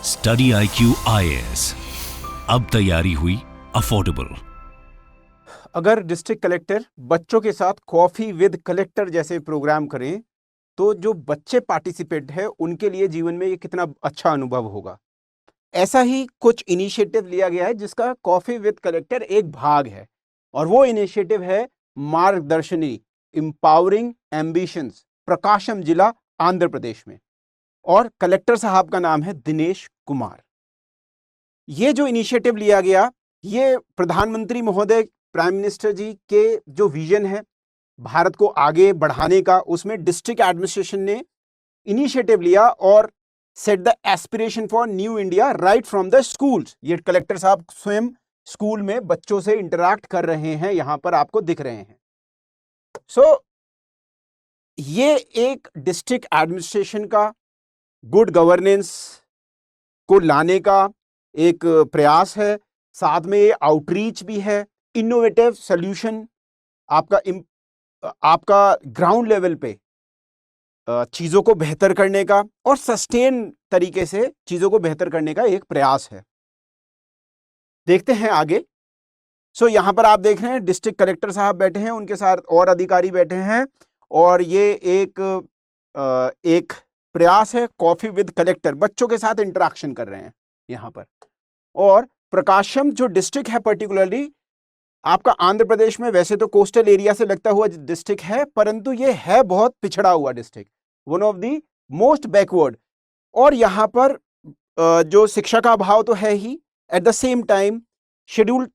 Study IQ IAS, अब तैयारी हुई अफोर्डेबल। अगर डिस्ट्रिक्ट कलेक्टर बच्चों के साथ कॉफी विद कलेक्टर जैसे प्रोग्राम करें तो जो बच्चे पार्टिसिपेट है उनके लिए जीवन में ये कितना अच्छा अनुभव होगा। ऐसा ही कुछ इनिशिएटिव लिया गया है जिसका कॉफी विद कलेक्टर एक भाग है और वो इनिशिएटिव है मार्गदर्शनी एम्पावरिंग एम्बिशंस, प्रकाशम जिला आंध्र प्रदेश में, और कलेक्टर साहब का नाम है दिनेश कुमार। ये जो इनिशिएटिव लिया गया ये प्रधानमंत्री महोदय प्राइम मिनिस्टर जी के जो विजन है भारत को आगे बढ़ाने का, उसमें डिस्ट्रिक्ट एडमिनिस्ट्रेशन ने इनिशिएटिव लिया और set the aspiration for new India right from the schools. ये कलेक्टर साहब स्वयं स्कूल में बच्चों से इंटरैक्ट कर रहे हैं, यहां पर आपको दिख रहे हैं। ये एक डिस्ट्रिक्ट एडमिनिस्ट्रेशन का गुड गवर्नेंस को लाने का एक प्रयास है, साथ में ये आउटरीच भी है, इनोवेटिव सॉल्यूशन आपका ग्राउंड लेवल पे चीजों को बेहतर करने का और सस्टेन तरीके से चीजों को बेहतर करने का एक प्रयास है। देखते हैं आगे। यहां पर आप देख रहे हैं डिस्ट्रिक्ट कलेक्टर साहब बैठे हैं, उनके साथ और अधिकारी बैठे हैं और ये एक प्रयास है कॉफी विद कलेक्टर, बच्चों के साथ इंटरेक्शन कर रहे हैं यहां पर। और प्रकाशम जो डिस्ट्रिक्ट है पर्टिकुलरली आपका आंध्र प्रदेश में, वैसे तो कोस्टल एरिया से लगता हुआ डिस्ट्रिक्ट है, परंतु ये है बहुत पिछड़ा हुआ district, one of the most backward. और यहां पर जो शिक्षा का अभाव तो है ही, at the same time scheduled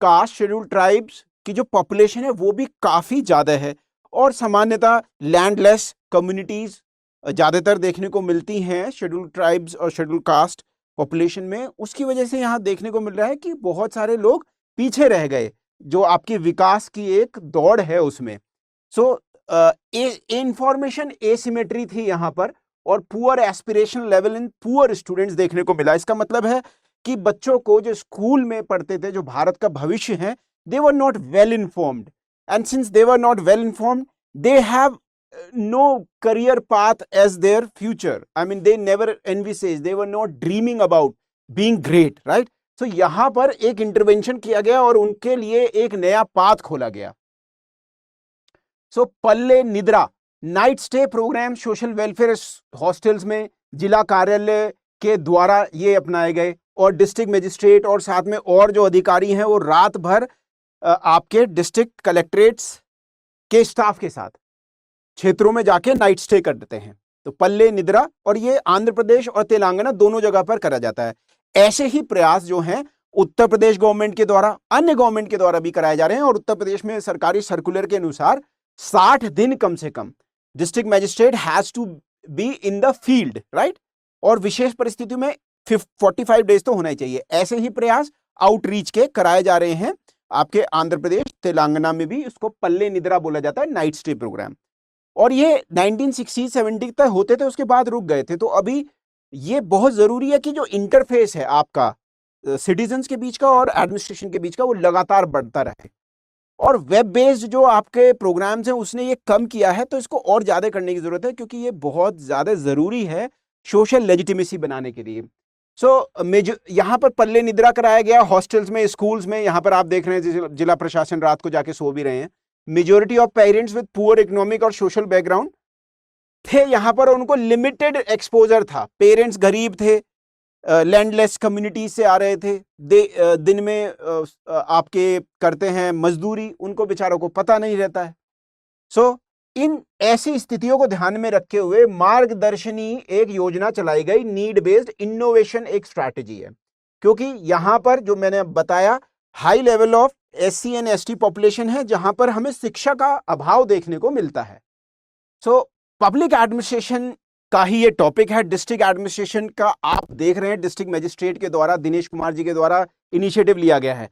caste, scheduled tribes की जो पॉपुलेशन है वो भी काफी ज्यादा है और सामान्यतः लैंडलेस कम्युनिटीज ज्यादातर देखने को मिलती हैं शेड्यूल्ड ट्राइब्स और शेड्यूल्ड कास्ट पॉपुलेशन में। उसकी वजह से यहाँ देखने को मिल रहा है कि बहुत सारे लोग पीछे रह गए जो आपकी विकास की एक दौड़ है उसमें। इंफॉर्मेशन एसिमेट्री थी यहाँ पर और poor aspiration level in poor students देखने को मिला। इसका मतलब है कि बच्चों को जो स्कूल में पढ़ते थे, जो भारत का भविष्य है, they were not well informed, and since they were not well informed they have no career path as their future. I mean, they never envisaged, they were not dreaming about being great, right? So यहां पर एक intervention किया गया और उनके लिए एक नया पाथ खोला गया। Palle Nidra night stay programme social welfare hostels में जिला कार्यालय के द्वारा ये अपनाए गए और डिस्ट्रिक्ट मजिस्ट्रेट और साथ में और जो अधिकारी हैं वो रात भर आपके डिस्ट्रिक्ट कलेक्ट्रेट्स के स्टाफ के साथ क्षेत्रों में जाके नाइट स्टे करते हैं। तो पल्ले निद्रा, और ये आंध्र प्रदेश और तेलंगाना दोनों जगह पर करा जाता है। ऐसे ही प्रयास जो हैं उत्तर प्रदेश गवर्नमेंट के द्वारा, अन्य गवर्नमेंट के द्वारा भी कराए जा रहे हैं और उत्तर प्रदेश में सरकारी सर्कुलर के अनुसार 60 दिन कम से कम district magistrate has to be in the field, right, और विशेष परिस्थितियों में 45 डेज तो होना ही चाहिए। ऐसे ही प्रयास आउटरीच के कराए जा रहे हैं आपके आंध्र प्रदेश, तेलंगाना में भी इसको पल्ले निद्रा बोला जाता है, नाइट स्टे प्रोग्राम। और ये 1960-70 तक होते थे, उसके बाद रुक गए थे। तो अभी ये बहुत जरूरी है कि जो इंटरफेस है आपका सिटीजन्स के बीच का और एडमिनिस्ट्रेशन के बीच का वो लगातार बढ़ता रहे। और वेब बेस्ड जो आपके प्रोग्राम्स हैं उसने ये कम किया है, तो इसको और ज्यादा करने की जरूरत है क्योंकि ये बहुत ज्यादा जरूरी है सोशल लेजिटिमेसी बनाने के लिए। यहाँ पर पल्ले निद्रा कराया गया हॉस्टल्स में, स्कूल्स में। यहाँ पर आप देख रहे हैं जिला प्रशासन रात को जाके सो भी रहे हैं। Majority of parents with poor economic और सोशल बैकग्राउंड थे यहाँ पर, उनको लिमिटेड एक्सपोजर था। पेरेंट्स गरीब थे, लैंडलेस कम्युनिटीज से आ रहे थे, दिन में आपके करते हैं मजदूरी, उनको बेचारों को पता नहीं रहता है। इन ऐसी स्थितियों को ध्यान में रखे हुए मार्गदर्शनी एक योजना चलाई गई। नीड बेस्ड इनोवेशन एक स्ट्रैटेजी है क्योंकि यहां पर जो मैंने बताया high level of SC and ST population है जहां पर हमें शिक्षा का अभाव देखने को मिलता है। पब्लिक एडमिनिस्ट्रेशन का ही ये टॉपिक है। डिस्ट्रिक्ट एडमिनिस्ट्रेशन का आप देख रहे हैं डिस्ट्रिक्ट मजिस्ट्रेट के द्वारा, दिनेश कुमार जी के द्वारा इनिशिएटिव लिया गया है।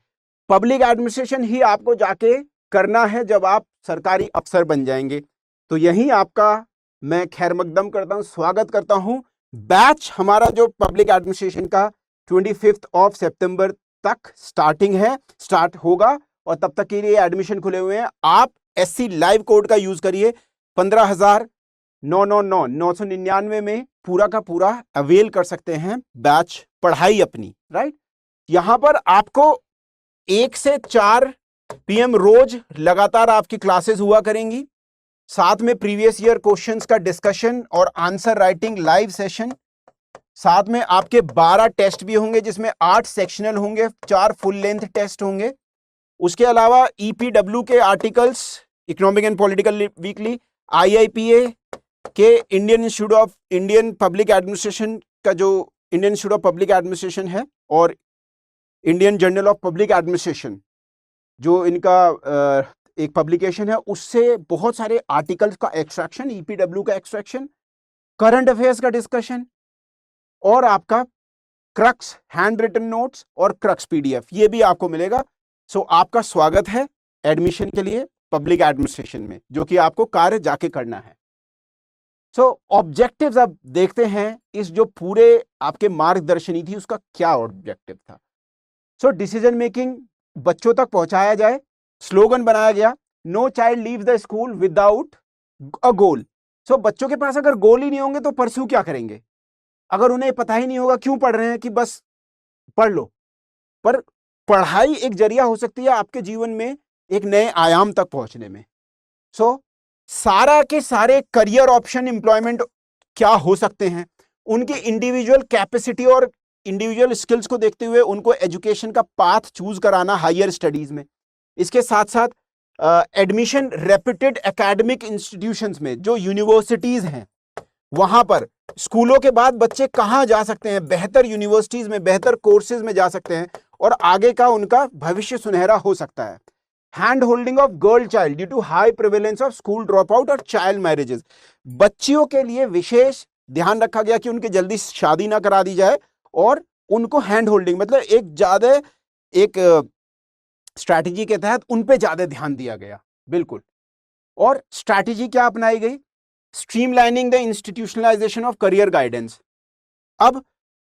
पब्लिक एडमिनिस्ट्रेशन ही आपको जाके करना है जब आप सरकारी अफसर बन जाएंगे। तो यही आपका मैं खैर मकदम करता हूं, स्वागत करता हूं। बैच हमारा जो पब्लिक एडमिनिस्ट्रेशन का 25 सितंबर तक स्टार्ट होगा और तब तक के लिए एडमिशन खुले हुए हैं। आप SC लाइव कोड का यूज करिए। 15,000 999 में पूरा का पूरा अवेल कर सकते हैं बैच पढ़ाई अपनी, राइट। यहां पर आपको 1 से 4 PM रोज लगातार आपकी क्लासेस हुआ करेंगी, साथ में प्रीवियस ईयर क्वेश्चंस का डिस्कशन और आंसर राइटिंग लाइव सेशन, साथ में आपके 12 टेस्ट भी होंगे जिसमें 8 सेक्शनल होंगे, 4 फुल लेंथ टेस्ट होंगे। उसके अलावा EPW के articles, economic and political weekly, IIPA के इंडियन पब्लिक एडमिनिस्ट्रेशन का जो Indian institute of public administration है, और Indian journal of public administration जो इनका एक पब्लिकेशन है, उससे बहुत सारे आर्टिकल्स का एक्सट्रैक्शन, EPW का एक्सट्रैक्शन, करंट अफेयर्स का डिस्कशन, और आपका क्रक्स हैंड रिटन नोट्स और क्रक्स PDF ये भी आपको मिलेगा। सो आपका स्वागत है एडमिशन के लिए पब्लिक एडमिनिस्ट्रेशन में, जो कि आपको कार्य जाके करना है। सो ऑब्जेक्टिव्स अब देखते हैं, इस जो पूरे आपके मार्गदर्शनी थी उसका क्या ऑब्जेक्टिव था। सो डिसीजन मेकिंग बच्चों तक पहुंचाया जाए, स्लोगन बनाया गया, no child leaves the school without a goal. So बच्चों के पास अगर गोल ही नहीं होंगे तो परस्यू क्या करेंगे, अगर उन्हें पता ही नहीं होगा क्यों पढ़ रहे हैं कि बस पढ़ लो। पर पढ़ाई एक जरिया हो सकती है आपके जीवन में एक नए आयाम तक पहुंचने में। सो सारा के सारे करियर ऑप्शन एम्प्लॉयमेंट क्या हो सकते हैं, उनकी इंडिविजुअल कैपेसिटी और इंडिविजुअल स्किल्स को देखते हुए उनको एजुकेशन का पाथ चूज कराना हायर स्टडीज में। इसके साथ साथ एडमिशन रेप्यूटेड एकेडमिक इंस्टीट्यूशंस में, जो यूनिवर्सिटीज हैं वहां पर स्कूलों के बाद बच्चे कहां जा सकते हैं, बेहतर यूनिवर्सिटीज में, बेहतर कोर्सेज में जा सकते हैं और आगे का उनका भविष्य सुनहरा हो सकता है। Hand holding of girl child due to high prevalence of school drop out और चाइल्ड मैरिजेस, बच्चियों के लिए विशेष ध्यान रखा गया कि उनकी जल्दी शादी ना करा दी जाए, और उनको हैंड होल्डिंग मतलब एक स्ट्रैटेजी के तहत उन पे ज्यादा ध्यान दिया गया, बिल्कुल। और स्ट्रैटेजी क्या अपनाई गई, streamlining the institutionalisation of career guidance. अब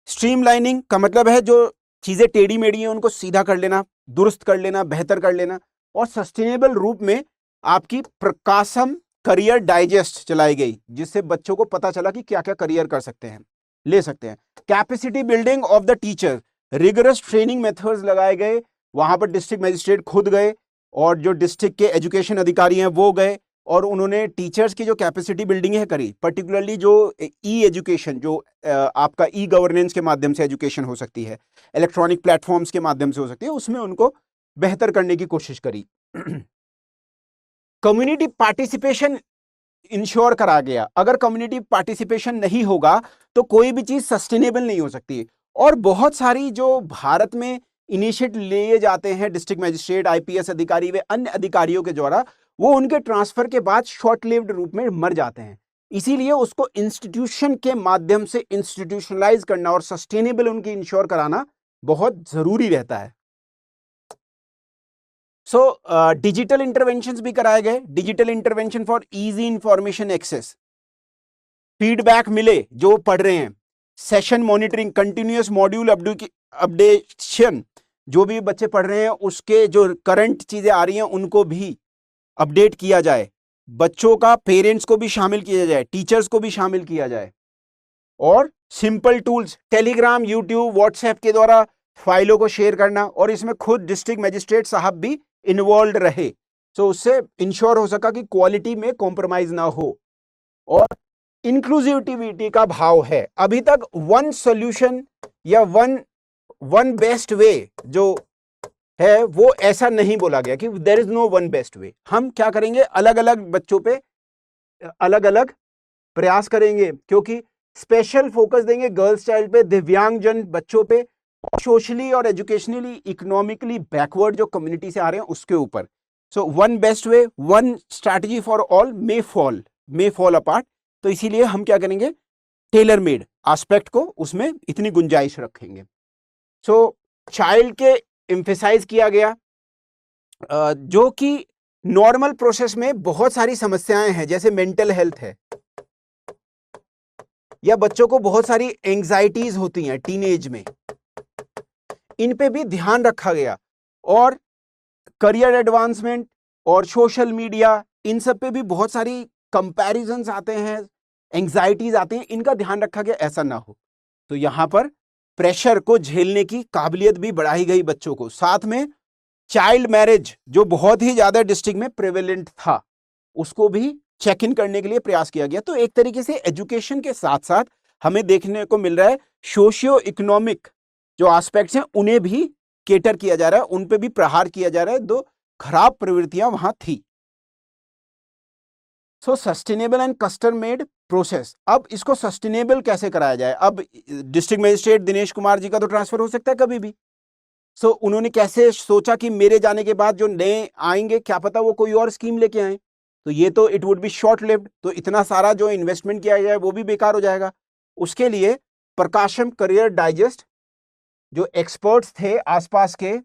स्ट्रीमलाइनिंग का मतलब है जो चीजें टेढ़ी मेढ़ी हैं उनको सीधा कर लेना, दुरुस्त कर लेना, बेहतर कर लेना, और सस्टेनेबल रूप में आपकी प्रकाशम करियर डाइजेस्ट चलाई गई, जिससे बच्चों को पता चला कि क्या क्या करियर कर सकते हैं, ले सकते हैं। Capacity building of the teacher, rigorous training methods लगाए गए, वहां पर डिस्ट्रिक्ट मजिस्ट्रेट खुद गए और जो डिस्ट्रिक्ट के एजुकेशन अधिकारी हैं वो गए, और उन्होंने टीचर्स की जो कैपेसिटी बिल्डिंग है करी, पर्टिकुलरली जो ई एजुकेशन, जो आपका ई गवर्नेंस के माध्यम से एजुकेशन हो सकती है, इलेक्ट्रॉनिक प्लेटफॉर्म्स के माध्यम से हो सकती है, उसमें उनको बेहतर करने की कोशिश करी। कम्युनिटी पार्टिसिपेशन इंश्योर करा गया, अगर कम्युनिटी पार्टिसिपेशन नहीं होगा तो कोई भी चीज सस्टेनेबल नहीं हो सकती। और बहुत सारी जो भारत में इनिशिएटिव लिए जाते हैं डिस्ट्रिक्ट मजिस्ट्रेट, IPS अधिकारी व अन्य अधिकारियों के द्वारा, वो उनके ट्रांसफर के बाद शॉर्ट लिव्ड रूप में मर जाते हैं। इसीलिए उसको इंस्टीट्यूशन के माध्यम से इंस्टीट्यूशनलाइज करना और सस्टेनेबल उनकी इंश्योर कराना बहुत जरूरी रहता है। सो डिजिटल इंटरवेंशंस भी कराए गए, digital intervention for easy information access, feedback मिले जो पढ़ रहे हैं, session monitoring, continuous module updation, जो भी बच्चे पढ़ रहे हैं उसके जो करंट चीजें आ रही हैं उनको भी अपडेट किया जाए, बच्चों का पेरेंट्स को भी शामिल किया जाए, टीचर्स को भी शामिल किया जाए। और simple tools, Telegram, YouTube, WhatsApp के द्वारा फाइलों को शेयर करना, और इसमें खुद डिस्ट्रिक्ट मजिस्ट्रेट साहब भी इन्वॉल्व रहे, तो उससे इंश्योर हो सका कि क्वालिटी में कॉम्प्रोमाइज ना हो। और इंक्लूसिविटी का भाव है, अभी तक वन सॉल्यूशन या वन बेस्ट वे जो है वो ऐसा नहीं बोला गया कि there is no one best way. हम क्या करेंगे, अलग अलग बच्चों पे अलग अलग प्रयास करेंगे, क्योंकि स्पेशल फोकस देंगे गर्ल्स चाइल्ड पे, दिव्यांगजन बच्चों पे, सोशली और एजुकेशनली इकोनॉमिकली बैकवर्ड जो कम्युनिटी से आ रहे हैं उसके ऊपर। So one best way, one strategy for all may fall apart. तो इसीलिए हम क्या करेंगे, टेलर मेड एस्पेक्ट को उसमें इतनी गुंजाइश रखेंगे। सो चाइल्ड के एम्फेसाइज किया गया, जो कि नॉर्मल प्रोसेस में बहुत सारी समस्याएं हैं, जैसे मेंटल हेल्थ है, या बच्चों को बहुत सारी एंजाइटीज होती हैं टीनेज में, इन पे भी ध्यान रखा गया। और करियर एडवांसमेंट और सोशल मीडिया, इन सब पे भी बहुत सारी कंपैरिजंस आते हैं, एंग्जाइटीज आती हैं, इनका ध्यान रखा गया ऐसा ना हो। तो यहाँ पर प्रेशर को झेलने की काबिलियत भी बढ़ाई गई बच्चों को। साथ में चाइल्ड मैरिज जो बहुत ही ज्यादा डिस्ट्रिक्ट में प्रेवेलेंट था, उसको भी चेक इन करने के लिए प्रयास किया गया। तो एक तरीके से एजुकेशन के साथ साथ हमें देखने को मिल रहा है सोशियो इकोनॉमिक जो एस्पेक्ट्स हैं उन्हें भी केटर किया जा रहा है, उन पे भी प्रहार किया जा रहा है। दो खराब प्रवृत्तियां वहां थी। सो sustainable and custom made process, अब इसको सस्टेनेबल कैसे कराया जाए। अब डिस्ट्रिक्ट मजिस्ट्रेट दिनेश कुमार जी का तो ट्रांसफर हो सकता है कभी भी। सो उन्होंने कैसे सोचा कि मेरे जाने के बाद जो नए आएंगे क्या पता वो कोई और स्कीम लेके आए, तो ये तो it would be short lived, तो इतना सारा जो इन्वेस्टमेंट किया जाए वो भी बेकार हो जाएगा। उसके लिए प्रकाशम करियर डाइजेस्ट जो एक्सपर्ट्स थे आसपास के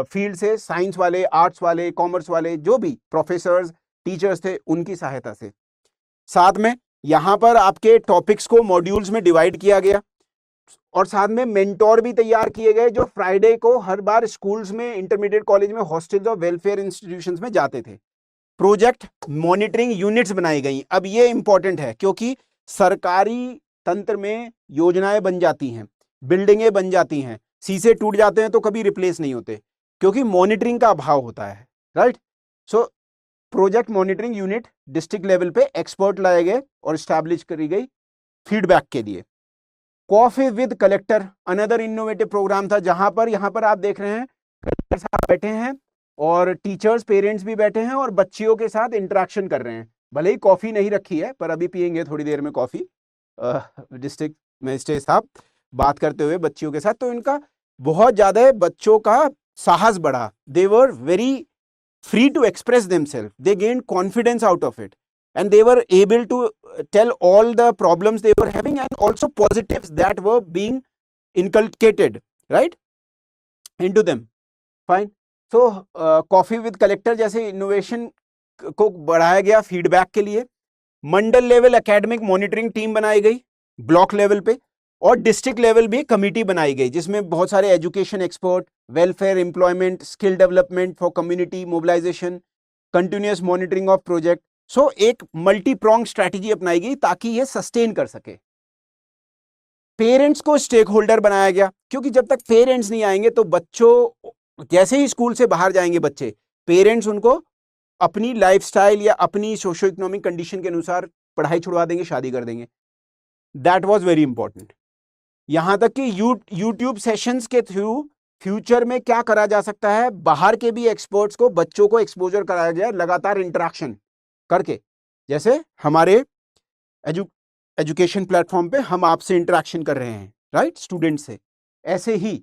फील्ड से, साइंस वाले, आर्ट्स वाले, कॉमर्स वाले, जो भी प्रोफेसर्स टीचर्स थे, उनकी सहायता से। साथ में यहां पर आपके टॉपिक्स को मॉड्यूल्स में डिवाइड किया गया और साथ में मेंटोर भी तैयार किए गए जो फ्राइडे को हर बार स्कूल्स में, इंटरमीडिएट कॉलेज में, हॉस्टल्स और वेलफेयर इंस्टीट्यूशंस में जाते थे। प्रोजेक्ट मॉनिटरिंग यूनिट्स बनाई गई। अब ये इंपॉर्टेंट है क्योंकि सरकारी तंत्र में योजनाएं बन जाती हैं, बिल्डिंगें बन जाती हैं, शीशे टूट जाते हैं तो कभी रिप्लेस नहीं होते क्योंकि मॉनिटरिंग का अभाव होता है, right. So project monitoring unit district level पे एक्सपर्ट लाए गए और स्टैब्लिश करी गई फीडबैक के लिए। Coffee with collector another innovative programme था जहां पर यहाँ पर आप देख रहे हैं कलेक्टर साहब बैठे हैं और टीचर्स, पेरेंट्स भी बैठे हैं और बच्चियों के साथ इंटरेक्शन कर रहे हैं। भले ही कॉफी नहीं रखी है पर अभी पियेंगे थोड़ी देर में कॉफी। डिस्ट्रिक्ट मजिस्ट्रेट साहब बात करते हुए बच्चियों के साथ, तो इनका बहुत ज्यादा बच्चों का साहस बढ़ा। They were very free to express themselves, they gained confidence out of it and they were able to tell all the problems they were having and also positives that were being inculcated right into them. Fine. So coffee with collector जैसे innovation को बढ़ाया गया feedback के लिए। मंडल level academic monitoring team बनाई गई block level पे और डिस्ट्रिक्ट लेवल भी कमिटी बनाई गई जिसमें बहुत सारे education expert, welfare, employment, skill development for community mobilization, continuous monitoring of project. So एक मल्टी प्रोंग स्ट्रैटेजी अपनाई गई ताकि ये सस्टेन कर सके। पेरेंट्स को स्टेक होल्डर बनाया गया क्योंकि जब तक पेरेंट्स नहीं आएंगे तो बच्चों जैसे ही स्कूल से बाहर जाएंगे बच्चे, पेरेंट्स उनको अपनी लाइफस्टाइल या अपनी सोशो इकोनॉमिक कंडीशन के अनुसार पढ़ाई छुड़वा देंगे, शादी कर देंगे। That was very important. यहां तक कि यूट्यूब सेशंस के थ्रू फ्यूचर में क्या करा जा सकता है, बाहर के भी एक्सपर्ट्स को बच्चों को एक्सपोजर कराया जाए लगातार इंटरेक्शन करके। जैसे हमारे एजुकेशन प्लेटफॉर्म पे हम आपसे इंटरेक्शन कर रहे हैं, राइट, स्टूडेंट से, ऐसे ही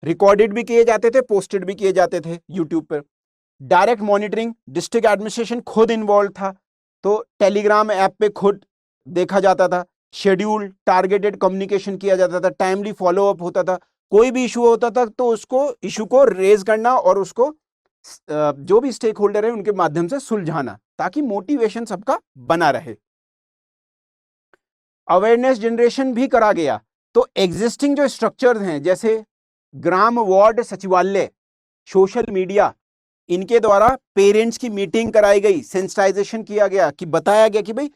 रिकॉर्डेड भी किए जाते थे, पोस्टेड भी किए जाते थे यूट्यूब पर। डायरेक्ट मॉनिटरिंग, डिस्ट्रिक्ट एडमिनिस्ट्रेशन खुद इन्वॉल्व था तो टेलीग्राम ऐप पे खुद देखा जाता था, शेड्यूल टारगेटेड कम्युनिकेशन किया जाता था, टाइमली फॉलोअप होता था। कोई भी इशू होता था तो उसको इशू को रेज करना और उसको जो भी स्टेक होल्डर है उनके माध्यम से सुलझाना ताकि मोटिवेशन सबका बना रहे। अवेयरनेस जनरेशन भी करा गया तो एग्जिस्टिंग जो स्ट्रक्चर्स हैं जैसे ग्राम वार्ड सचिवालय, सोशल मीडिया, इनके द्वारा पेरेंट्स की मीटिंग कराई गई, सेंसिटाइजेशन किया गया कि बताया गया कि भाई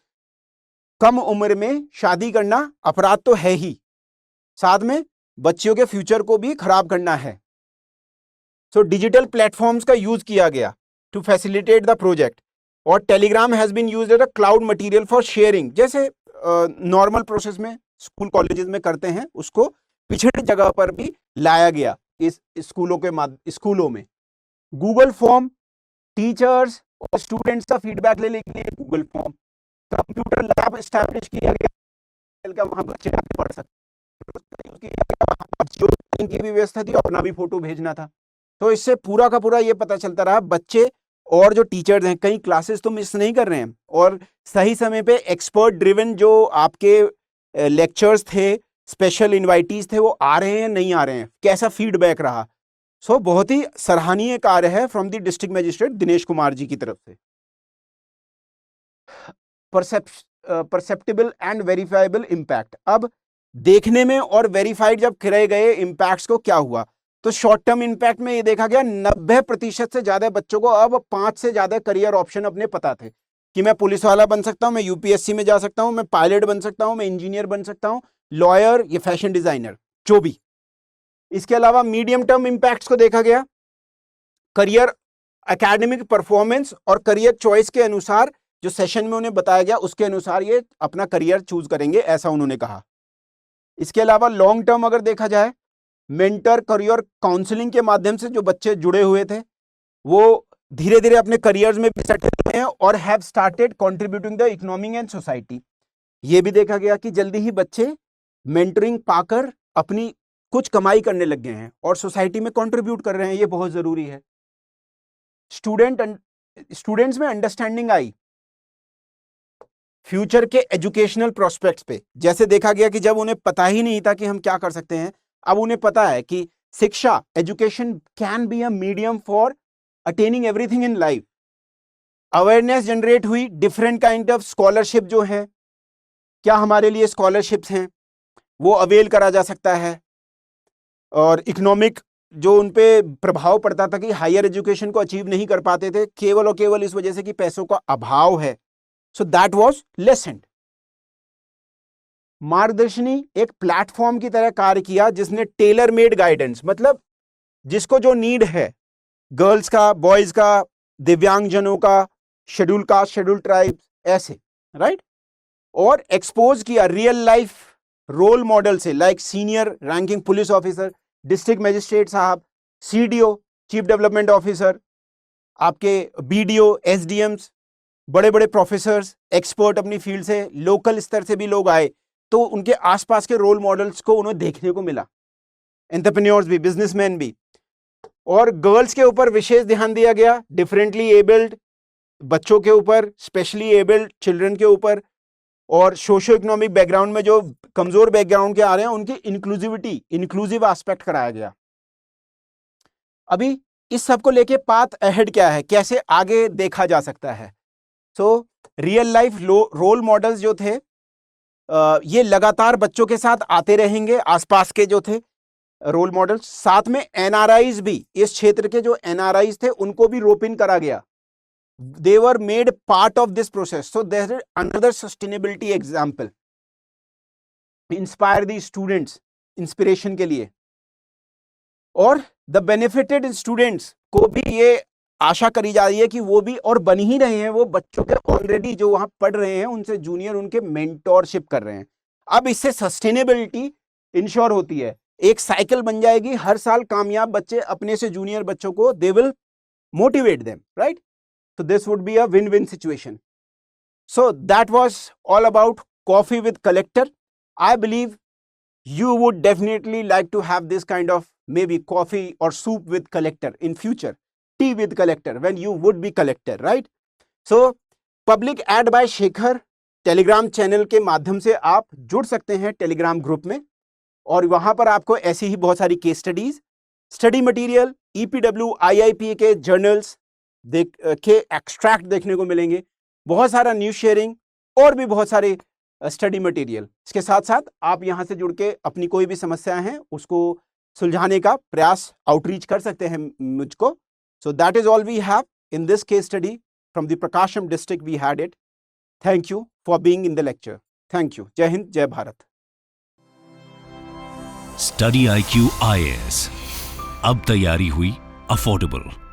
कम उम्र में शादी करना अपराध तो है ही, साथ में बच्चियों के फ्यूचर को भी खराब करना है। सो डिजिटल प्लेटफॉर्म्स का यूज किया गया टू फैसिलिटेट द प्रोजेक्ट और Telegram has been used as a cloud material for sharing. जैसे नॉर्मल प्रोसेस में स्कूल कॉलेजेस में करते हैं उसको पिछड़ी जगह पर भी लाया गया इस स्कूलों में। गूगल फॉर्म, टीचर्स और स्टूडेंट्स का फीडबैक लेने के लिए Google form, computer lab establish किया गया, वहां बच्चे आके पढ़ सकते, की भी व्यवस्था थी, अपना भी फोटो भेजना था। तो इससे पूरा का पूरा ये पता चलता रहा बच्चे और जो टीचर्स हैं कई क्लासेस तो मिस नहीं कर रहे हैं और सही समय पे एक्सपर्ट ड्रिवन जो आपके लेक्चर्स थे, स्पेशल इनवाइटीज थे, वो आ रहे हैं नहीं आ रहे हैं, कैसा फीडबैक रहा। सो बहुत ही सराहनीय कार्य है from the district magistrate Dinesh Kumar ji की तरफ से। परसेप्टिबल एंड वेरीफाइबल इम्पैक्ट, अब देखने में और वेरीफाइड जब करे गए इम्पैक्ट्स को क्या हुआ तो शॉर्ट टर्म इम्पैक्ट में ये देखा गया 90% से ज्यादा बच्चों को अब 5 से ज्यादा करियर ऑप्शन अपने पता थे। कि मैं पुलिस वाला बन सकता हूं, मैं यूपीएससी में जा सकता हूं, मैं पायलट बन सकता हूं, मैं इंजीनियर बन सकता हूं, लॉयर या फैशन डिजाइनर, जो भी। इसके अलावा मीडियम टर्म इंपैक्ट्स को देखा गया, करियर, एकेडमिक परफॉर्मेंस और करियर चॉइस के अनुसार, जो सेशन में उन्हें बताया गया उसके अनुसार ये अपना करियर चूज करेंगे, ऐसा उन्होंने कहा। इसके अलावा लॉन्ग टर्म अगर देखा जाए, मेंटर करियर काउंसलिंग के माध्यम से जो बच्चे जुड़े हुए थे वो धीरे धीरे अपने करियर्स में भी सेटल हुए हैं और have started contributing the economy and society. ये भी देखा गया कि जल्दी ही बच्चे मेंटरिंग पाकर अपनी कुछ कमाई करने लग गए हैं और सोसाइटी में कंट्रीब्यूट कर रहे हैं, ये बहुत जरूरी है। स्टूडेंट्स में अंडरस्टैंडिंग आई फ्यूचर के एजुकेशनल प्रोस्पेक्ट्स पे। जैसे देखा गया कि जब उन्हें पता ही नहीं था कि हम क्या कर सकते हैं, अब उन्हें पता है कि शिक्षा, education can be a medium for attaining everything in life. Awareness generate हुई, डिफरेंट काइंड ऑफ स्कॉलरशिप जो है, क्या हमारे लिए स्कॉलरशिप्स हैं वो अवेल करा जा सकता है, और इकोनॉमिक जो उन पे प्रभाव पड़ता था कि हायर एजुकेशन को अचीव नहीं कर पाते थे केवल और केवल इस वजह से कि पैसों का अभाव है, सो दैट वाज लेसेंड। मार्गदर्शनी एक प्लेटफॉर्म की तरह कार्य किया जिसने टेलर मेड गाइडेंस, मतलब जिसको जो नीड है, गर्ल्स का, बॉयज का, दिव्यांगजनों का, शेड्यूल कास्ट, शेड्यूल ट्राइब्स, ऐसे, राइट, और एक्सपोज किया रियल लाइफ रोल मॉडल से, like senior ranking police officer, district magistrate साहब, सीडीओ, चीफ डेवलपमेंट ऑफिसर, आपके बीडीओ, एसडीएम्स, बड़े बड़े प्रोफेसर्स, एक्सपर्ट अपनी फील्ड से, लोकल स्तर से भी लोग आए, तो उनके आसपास के रोल मॉडल्स को उन्हें देखने को मिला, एंटरप्रेन्योर्स भी, बिजनेसमैन भी। और गर्ल्स के ऊपर विशेष ध्यान दिया गया, डिफरेंटली एबल्ड बच्चों के ऊपर, स्पेशली एबल्ड चिल्ड्रन के ऊपर, और सोशो इकोनॉमिक बैकग्राउंड में जो कमजोर बैकग्राउंड के आ रहे हैं उनकी इंक्लूसिविटी, इंक्लूसिव एस्पेक्ट कराया गया। अभी इस सब को लेके पाथ अहेड क्या है, कैसे आगे देखा जा सकता है। So real life role models जो थे ये लगातार बच्चों के साथ आते रहेंगे, आसपास के जो थे रोल मॉडल्स। साथ में एनआरआईज भी, इस क्षेत्र के जो एनआरआईज थे उनको भी रोप इन करा गया, they were made part of this process, so there is another sustainability example, inspire the students, inspiration के लिए। और द बेनिफिटेड स्टूडेंट्स को भी ये आशा करी जा रही है कि वो भी, और बन ही रहे हैं, वो बच्चों के ऑलरेडी जो वहां पढ़ रहे हैं उनसे जूनियर उनके मेंटोरशिप कर रहे हैं। अब इससे सस्टेनेबिलिटी इंश्योर होती है, एक साइकिल बन जाएगी, हर साल कामयाब बच्चे अपने से जूनियर बच्चों को they will motivate them, right. So this would be a win-win situation. So that was all about Coffee with Collector. I believe you would definitely like to have this kind of maybe coffee or soup with Collector in future, tea with Collector when you would be Collector, right? So public ad by Shekhar Telegram channel के माध्यम से आप जुड़ सकते हैं Telegram group में, और वहां पर आपको ऐसी ही बहुत सारी case studies, study material, EPW, IIP के जर्नल्स के एक्सट्रैक्ट देखने को मिलेंगे, बहुत सारा न्यूज शेयरिंग और भी बहुत सारे स्टडी मटेरियल। इसके साथ साथ आप यहां से जुड़ के अपनी कोई भी समस्या है उसको सुलझाने का प्रयास, आउटरीच कर सकते हैं मुझको। So that is all we have in this case study from the Prakasam district, we had it. Thank you for being in the lecture. Thank you. जय हिंद, जय भारत। स्टडी IQ IAS, अब तैयारी हुई अफोर्डेबल।